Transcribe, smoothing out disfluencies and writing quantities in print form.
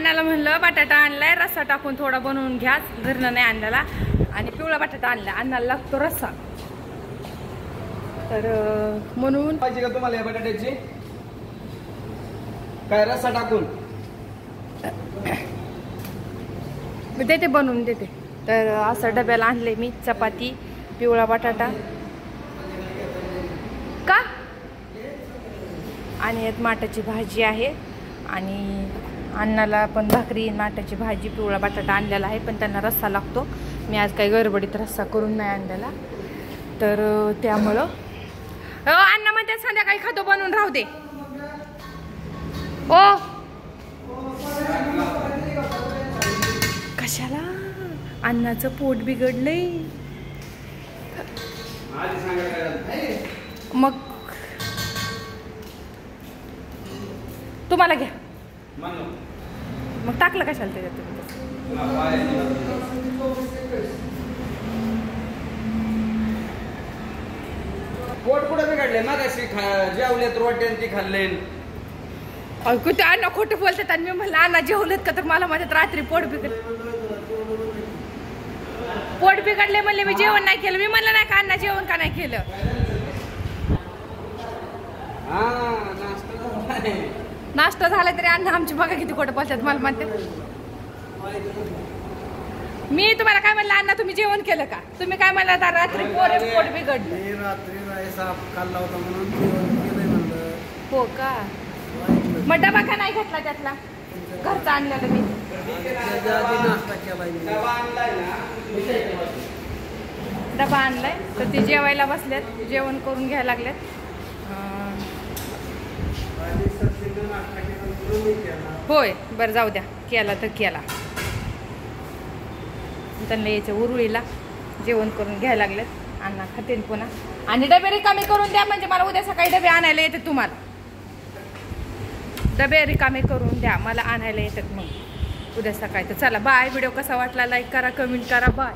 अण्णाला म्हणलं बटाटा आणलाय रस्सा टाकून थोडा बनवून घ्या, घरनं नाही आणलेला, आणि पिवळा बटाटा आणला, अण्णाला लागतो रस्सा. तर म्हणून पाहिजे का तुम्हाला या बटाट्याची काय रस्सा टाकून देते, बनवून देते. तर असं डब्याला आणले मी चपाती, पिवळा बटाटा का, आणि यात माटाची भाजी आहे, आणि अण्णाला पण भाकरी, माटाची भाजी, पिवळा बटाटा आणलेला आहे, पण त्यांना रस्सा लागतो. मी आज काही गडबडीत रस्सा करून नाही आणलेला, तर त्यामुळं अण्णा म्हणते संध्याकाळी खातो बनवून राहू दे. ओ कशाला, अण्णाचं पोट बिघडलंय. मग तुम्हाला घ्या, मग टाकलं कशाला त्याच्यात तुम्ही? पोट कुठे बिघडले मग अशी जेवलेत रोट्यान ती खाल्ले. कुठे अण्णा खोटं बोलतात, आणि मी म्हणलं अण्णा जेवलेत का, तर मला माझ्यात रात्री पोट बिघडले म्हणले मी जेवण नाही केलं. मी म्हणलं नाही का अण्णा जेवण का नाही केलं. नाश्ता झाला तरी अण्णा आमची बघा किती खोटं बोलतात. मला म्हणते मी तुम्हाला काय म्हणलं अण्णा तुम्ही जेवण केलं का, तुम्ही काय म्हणला रात्री पोट बिघडलं. हो का, मग डबा का नाही घेतला त्यातला घरचा आणलेला मी. डबा आणलाय, तर ते जेवायला बसलेत, जेवण करून घ्यायला लागलेत. होय बरं जाऊ द्या, केला तर केला. त्यांना यायचं उरुळीला, जेवण करून घ्यायला लागलेत. अण्णा खातेन पुन्हा, आणि डबे रिकामे करून द्या, म्हणजे मला उद्या सकाळी डबे आणायला येतात. तुम्हाला डबे रिकामे करून द्या, मला आणायला येतात मग उद्या सकाळी. तर चला बाय. व्हिडिओ कसा वाटला लाईक करा, कमेंट करा. बाय.